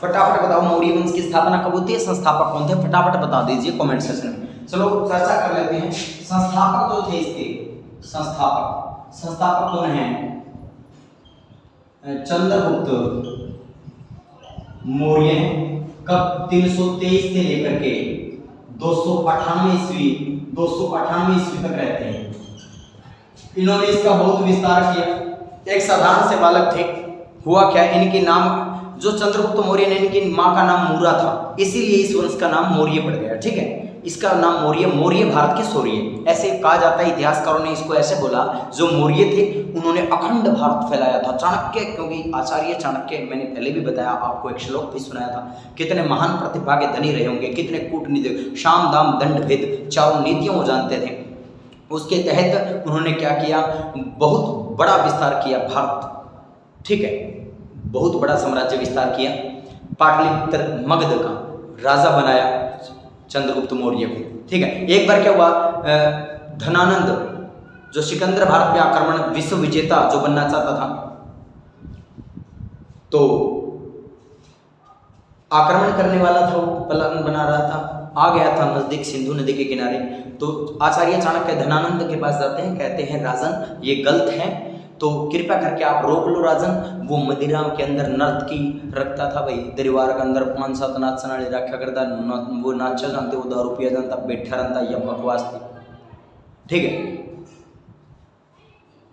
फटाफट बताओ। मौर्य वंश की स्थापना कब होती है, संस्थापक कौन थे, फटाफट बता दीजिए कमेंट सेक्शन में। चलो चर्चा कर लेते हैं। संस्थापक जो थे इसके, संस्थापक कौन है, चंद्रगुप्त मौर्य। कब, 323 से लेकर के 298 ईस्वी तक रहते हैं। इन्होंने इसका बहुत विस्तार किया। एक साधारण से बालक थे। हुआ क्या, इनके नाम जो चंद्रगुप्त मौर्य ने, इनकी माँ का नाम मूरा था, इसीलिए इस वंश का नाम मौर्य पड़ गया, ठीक है। इसका नाम मौर्य भारत के शौर्य, ऐसे कहा जाता है। इतिहासकारों ने इसको ऐसे बोला, जो मौर्य थे उन्होंने अखंड भारत फैलाया था। चाणक्य, क्योंकि आचार्य चाणक्य, मैंने पहले भी बताया आपको, एक श्लोक भी सुनाया था, कितने महान प्रतिभा के धनी रहे होंगे, कितने कूटनीति, शाम दाम दंड भेद चारों नीतियों को जानते थे। उसके तहत उन्होंने क्या किया, बहुत बड़ा विस्तार किया भारत, ठीक है। बहुत बड़ा साम्राज्य विस्तार किया। पाटलिपुत्र मगध का राजा बनाया चंद्रगुप्त मौर्य को, ठीक है। एक बार क्या हुआ, धनानंद जो सिकंदर भारत पे आक्रमण विश्व विजेता जो बनना चाहता था, तो आक्रमण करने वाला था, वो प्लान बना रहा था, आ गया था नजदीक सिंधु नदी के किनारे। तो आचार्य चाणक्य धनानंद के पास जाते हैं, कहते हैं राजन ये गलत है, तो कृपया करके आप रोक लो राजन। वो मदिरा के अंदर नर्तकी रखता था भाई, दरबार के अंदर 5-7 नाचने वाले रखा करता, वो नाचा जानते, वो दारू पिया जानता, बैठा रहता, यह बकवास थी, ठीक है।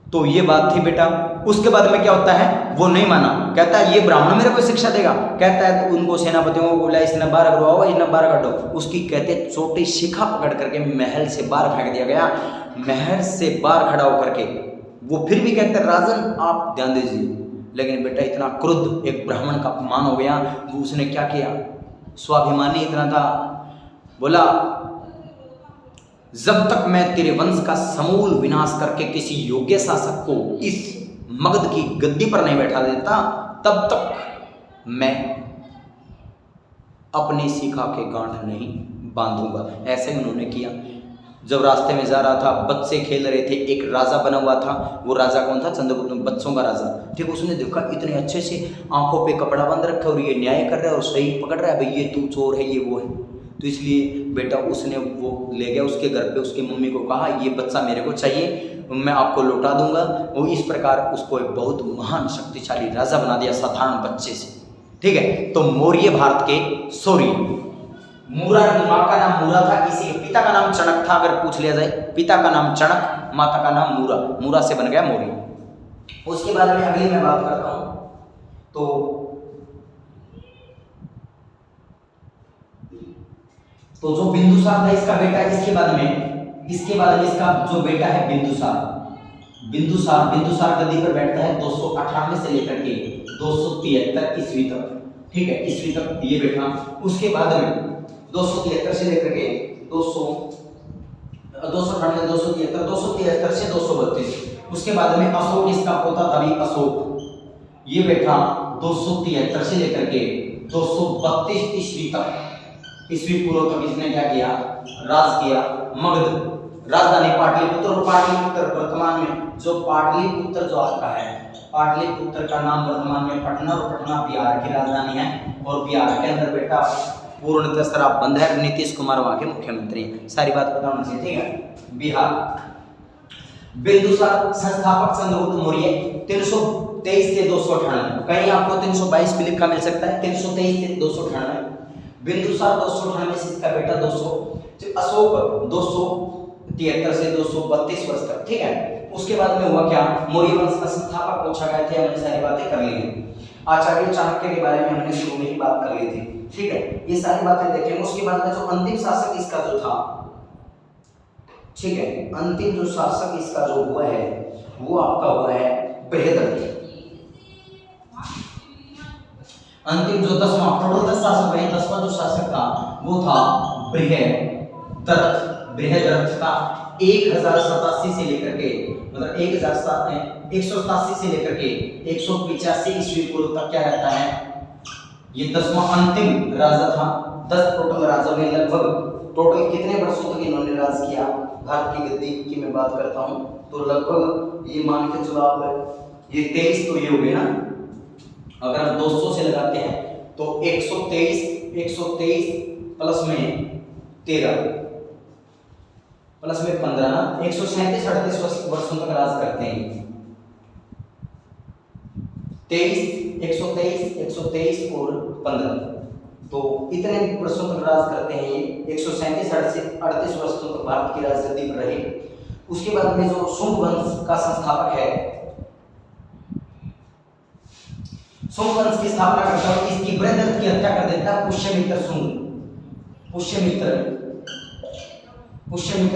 तो ये बात थी बेटा। उसके बाद में क्या होता है, वो नहीं माना, कहता है ये ब्राह्मण मेरे को शिक्षा देगा, कहता है उनको सेनापतियों को बोला इसने 12 करवाओ, इसने 12 काटो, उसकी कहते छोटी शिखा पकड़ करके महल से बाहर फेंक दिया गया। महल से बाहर खड़ा होकर के वो फिर भी कहते हैं राजन आप ध्यान दीजिए, लेकिन बेटा इतना क्रुद्ध, एक ब्राह्मण का अपमान हो गया। वो उसने क्या किया, स्वाभिमानी इतना था, बोला जब तक मैं तेरे वंश का समूल विनाश करके किसी योग्य शासक को इस मगध की गद्दी पर नहीं बैठा देता, तब तक मैं अपनी शिखा के गांठ नहीं बांधूंगा। ऐसे ही उन्होंने किया। जब रास्ते में जा रहा था, बच्चे खेल रहे थे, एक राजा बना हुआ था, वो राजा कौन था, चंद्रगुप्त, बच्चों का राजा, ठीक। उसने देखा इतने अच्छे से आंखों पे कपड़ा बंद रखा और ये न्याय कर रहा है और सही पकड़ रहा है, भाई ये तू चोर है, ये वो है। तो इसलिए बेटा उसने वो ले गया उसके घर पे, उसकी मम्मी को कहा ये बच्चा मेरे को चाहिए, मैं आपको लौटा दूंगा। वो इस प्रकार उसको एक बहुत महान शक्तिशाली राजा बना दिया साधारण बच्चे से, ठीक है। तो मौर्य भारत के सौर्य, मूरा, माँ का नाम मूरा था, किसी पिता का नाम चणक था, अगर पूछ लिया जाए, पिता का नाम चणक, माता का नाम मूरा, मूरा से बन गया मौर्य। उसके बाद में अगली मैं बात करता हूं, तो जो बिंदुसार था इसका बेटा, इसके बाद में इसका जो बेटा है बिंदुसार गद्दी पर बैठता है 298 से लेकर के 273 ईस्वी तक, ठीक है, ईस्वी तक ये बैठा। उसके बाद में 273 से लेकर के 273 से 232। उसके बाद में अशोक इसका पोता था, अशोक ये बैठा 273 से लेकर के 232 ईस्वी तक, ईस्वी पूर्व तक इसने क्या किया, राज किया। मगध राजधानी पाटलिपुत्र, और पाटलिपुत्र वर्तमान में जो पाटलिपुत्र जो आता है, पाटलिपुत्र का नाम वर्तमान में पटना, और पटना बिहार की राजधानी है, और बिहार के अंदर बेटा पूर्णतः शराब बंद है, नीतीश कुमार वहां के मुख्यमंत्री हैं, सारी बात पता होनी चाहिए, ठीक है। बिहार बिंदुसार संस्थापक चंद्रगुप्त मौर्य 323 से 298, कहीं आपको 322 भी लिखा मिल सकता है, 323 से 298। बिंदुसार 298 से इसका बेटा 200, अशोक 273 से 232 वर्ष तक, ठीक है। उसके बाद में हुआ क्या, मौर्य वंश का संस्थापक पूछा गया थे, हमने सारी बातें कर ली हैं। आचार्य चाणक्य के बारे में हमने शुरू में ही बात कर ली थी, ठीक है, ये सारी बातें देखेंगे। उसके बाद में जो अंतिम शासक इसका जो था, ठीक है, अंतिम जो शासक इसका जो हुआ है वो आपका हुआ है बृहदरथ। अंतिम जो 10वां, टोटल 10 शासक रहे, 10वां जो शासक था वो था बृहदरथ। बृहदरथ का 1087 से लेकर के, मतलब 187 से लेकर के 185 ईस्वी पूर्व तक क्या रहता है, ये 10वां अंतिम राजा था। 10 टोटल राजाओं ने लगभग टोटल कितने वर्षों तक इन्होंने राज किया, भारत की गद्दी की मैं बात करता हूं, तो लगभग ये मान के चलो आप, ये 23 तो ये हो गए ना, अगर हम 200 से लगाते हैं तो 123 प्लस में 13 प्लस में 15 ना, 137-38 वर्षों तक राज करते हैं। 123 और 15, तो इतने वर्षों तक राज करते हैं ये, 137-38 वर्षों तक भारत की राजगद्दी पर रहे। उसके बाद में जो शुंग वंश का संस्थापक है, शुंग वंश की स्थापना करता है, इसकी बृहदरथ की हत्या कर देता है पुष्यमित्र शुंग। पुष्यमित्र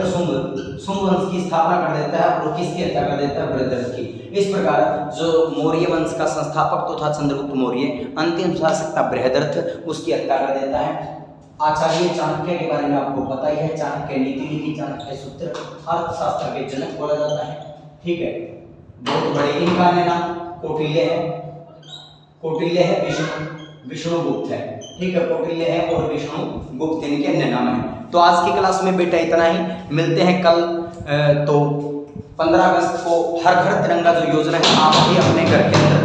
शुंग वंश की स्थापना कर देता है, और किसकी हत्या कर देता है, बृहदरथ की। इस प्रकार जो मौर्य वंश का संस्थापक तो था चंद्रगुप्त मौर्य, अंतिम शासक था बृहदरथ, उसकी हत्या कर देता है। आचार्य चाणक्य के बारे में आपको पता ही है, चाणक्य नीति लिखी, चाणक्य सूत्र, अर्थशास्त्र के जनक बोला जाता है, ठीक है। बहुत बड़े इनका नाम कौटिल्य है, विष्णुगुप्त है, ठीक है, कौटिल्य है और विष्णुगुप्त इनके अन्य नाम है। तो आज की क्लास में बेटा इतना ही, मिलते हैं कल। तो 15 अगस्त को हर घर तिरंगा जो योजना है आप भी अपने घर के अंदर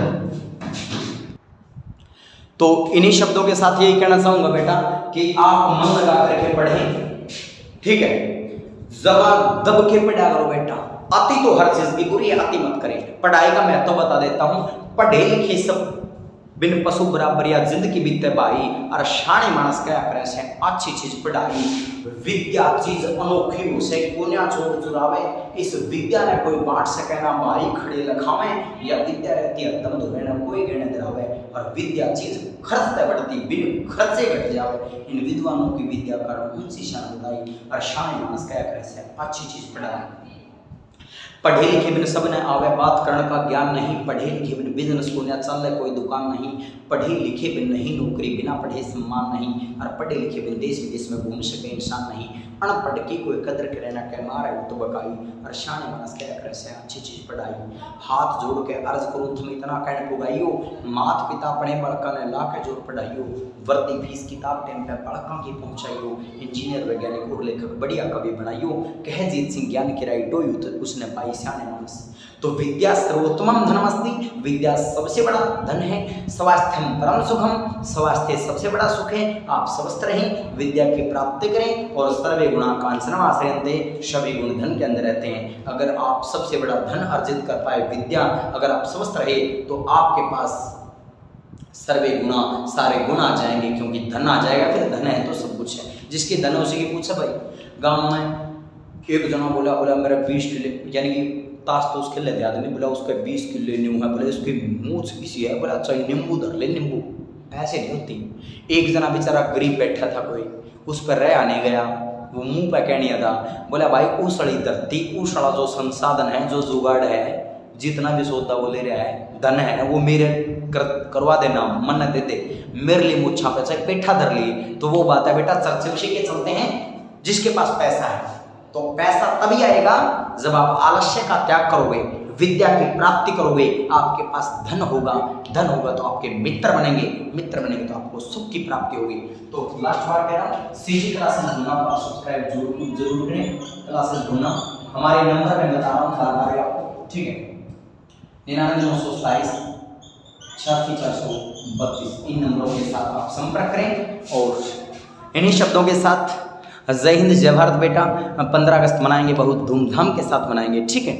तो इन्हीं शब्दों के साथ यही कहना चाहूंगा बेटा कि आप मन लगा करके पढ़ें, ठीक है। जबान दब के पढ़ा करो बेटा, अति तो हर चीज की बुरी है, अति मत करें। पढ़ाई का महत्व तो बता देता हूं, पढ़े लिखे सब बिन पशु बराबर या जिंदगी बीते भाई, और शाणे मानस क्या करे से अच्छी चीज पढ़ाई। विद्या चीज अनोखी हो से कोन्या छोड़ चुरावे, इस विद्या ने कोई बांट सके ना भाई खड़े लखावे, या विद्या रहती है दम धोवे ना कोई गहने दिलावे। और विद्या चीज खर्चते बढ़ती बिन खर्चे घट जावे, इन विद्वानों की विद्या कर ऊंची शान बताई, और शाणे मानस क्या करे से अच्छी चीज पढ़ाई। पढ़े लिखे बिन सब ने आवे, बात करने का ज्ञान नहीं। पढ़े लिखे बिन बिजनेस को न चल कोई दुकान नहीं। पढ़े लिखे बिन नहीं नौकरी, बिना पढ़े सम्मान नहीं। और पढ़े लिखे बिन देश विदेश में घूम सके इंसान नहीं। अनपढ़ की कोई कदर करे ना के मारे वो तो बकाई, और शाने मानस क्या करे से अच्छी चीज पढ़ाई। हाथ जोड़ के अर्ज करो तुम इतना कहने पुगाइयो, मात पिता अपने बड़का ने ला के जोर पढ़ाइयो। वर्दी फीस किताब टाइम पे बड़का की पहुंचाइयो। इंजीनियर वैज्ञानिक और लेखक बढ़िया कवि बनाइयो, कह जीत सिंह ज्ञान की राई डोयू तो उसने पाई शाने मानस। तो विद्या सर्वोत्तमम धनमस्ति, विद्या सबसे बड़ा धन है। स्वास्थ्यम परम सुखम, स्वास्थ्य सबसे बड़ा सुख है। आप स्वस्थ रहें, विद्या की प्राप्ति करें, और सर्वे गुणा कांचनम आश्रयन्ते, सभी गुण धन के अंदर रहते हैं। अगर आप सबसे बड़ा धन अर्जित कर पाए विद्या, अगर आप स्वस्थ रहे तो आपके पास सर्वे गुणा सारे गुण आ जाएंगे, क्योंकि धन आ जाएगा। फिर धन है तो सब कुछ है, जिसकी धन है उसी की पूछा भाई। गाँव में एक जना बोला मेरा 20 किलो, यानी कि ताश तो उसके लिए आदमी बोला उसके 20 किलो नींबू है, बोले उसकी मूछ किसी है, बोला अच्छा नींबू धर ले नींबू। ऐसे नहीं होती। एक जना बेचारा गरीब बैठा था, कोई उस पर रह आने गया, वो मुंह पे कहनिया था, बोला भाई उसड़ी धरती उसड़ा जो संसाधन है, जो जुगाड़ है, जितना भी सौदा वो ले रहा है, धन है, वो मेरे करवा देना, मन्नत दे दे, मेरे लिए मुच्छा पे चाहे पेठा धर लिए। तो वो बात है बेटा, चर्चे उसी के चलते हैं जिसके पास पैसा है। तो पैसा तभी आएगा जब आप आलस्य का त्याग करोगे, विद्या की प्राप्ति करोगे, आपके पास धन होगा। धन होगा तो आपके मित्र बनेंगे, मित्र बनेंगे तो आपको सुख की प्राप्ति होगी। तो लास्ट बार कह रहा हूँ, सीधी क्लासेस ढूंढना, आप सब्सक्राइब जरूर करें। क्लासेस ढूंढना हमारे नंबर में बता रहा हूँ, बार आपको, ठीक है। 9927 86 इन नंबरों के साथ आप संपर्क करें। और इन्हीं शब्दों के साथ जय हिंद जय भारत बेटा। 15 अगस्त मनाएंगे, बहुत धूमधाम के साथ मनाएंगे, ठीक है।